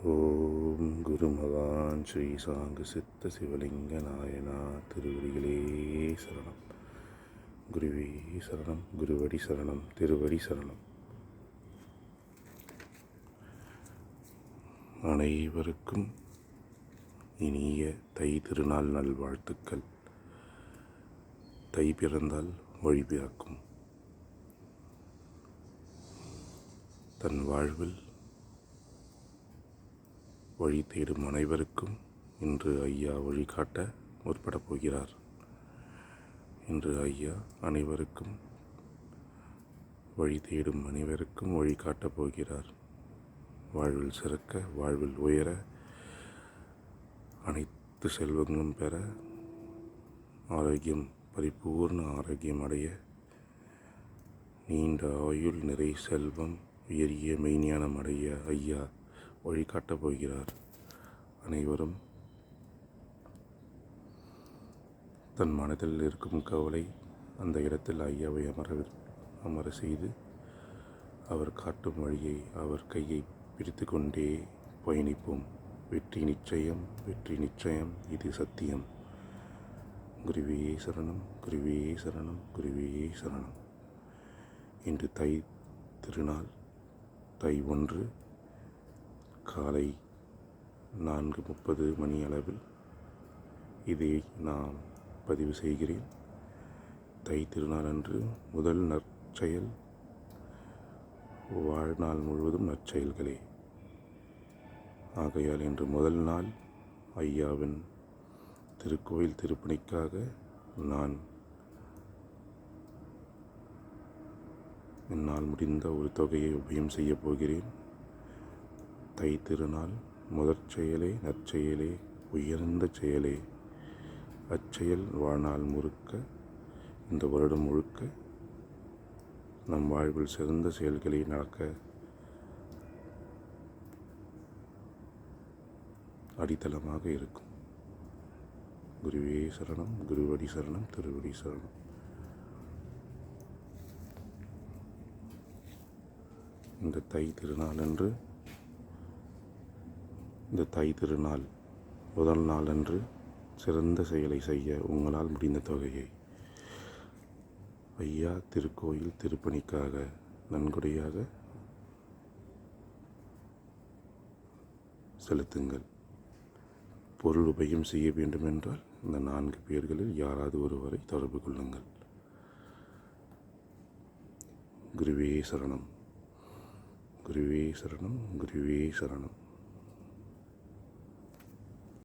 ஓம் குரு மகான் ஸ்ரீ சாங்கு சித்த சிவலிங்க நாயனா திருவடிகளே சரணம். குருவே சரணம், குருவடி சரணம், திருவடி சரணம். அனைவருக்கும் இனிய தை திருநாள் நல்வாழ்த்துக்கள். தை பிறந்தால் வழி பிறக்கும். தன் வாழ்வில் வழி தேடும் அனைவருக்கும் இன்று ஐயா வழிகாட்ட முற்பட போகிறார். இன்று ஐயா அனைவருக்கும் வழி தேடும் அனைவருக்கும் வழிகாட்டப் போகிறார். வாழ்வில் சிறக்க, வாழ்வில் உயர, அனைத்து செல்வங்களும் பெற, ஆரோக்கியம், பரிபூர்ண ஆரோக்கியம் அடைய, நீண்ட ஆயுள், நிறை செல்வம், உயரிய மெய்ஞானம் அடைய ஐயா வழிகாட்டப் போகிறார். அனைவரும் தன் மனதில் இருக்கும் கவலை அந்த இடத்தில் ஐயாவை அமர செய்து அவர் காட்டும் வழியை அவர் கையை பிடித்து கொண்டே பயணிப்போம். வெற்றி நிச்சயம், வெற்றி நிச்சயம், இது சத்தியம். குருவே சரணம், குருவே சரணம், குருவே சரணம். இன்று தை திருநாள், தை 1 காலை 4:30 மணி அளவில் இதை நான் பதிவு செய்கிறேன். தை திருநாள் அன்று முதல் நற்செயல், வாழ்நாள் முழுவதும் நற்செயல்களே. ஆகையால் இன்று முதல் நாள் ஐயாவின் திருக்கோயில் திருப்பணிக்காக நான் என்னால் முடிந்த ஒரு தொகையை உபயம் செய்யப் போகிறேன். தை திருநாள் முதற் செயலே நற்செயலே, உயர்ந்த செயலே. அச்செயல் வாழ்நாள் முழுக்க, இந்த வருடம் முழுக்க நம் வாழ்வில் சிறந்த செயல்களை நடக்க அடித்தளமாக இருக்கும். குருவே சரணம், குருவடி சரணம், திருவடி சரணம். இந்த தை திருநாளன்று, இந்த தை திருநாள் முதல் நாளன்று சிறந்த செயலை செய்ய உங்களால் முடிந்த தொகையை ஐயா திருக்கோயில் திருப்பணிக்காக நன்கொடையாக செலுத்துங்கள். பொருள் உபயம் செய்ய வேண்டுமென்றால் இந்த 4 பேர்களில் யாராவது ஒருவரை தொடர்பு கொள்ளுங்கள். குருவே சரணம், குருவே சரணம், குருவே சரணம்.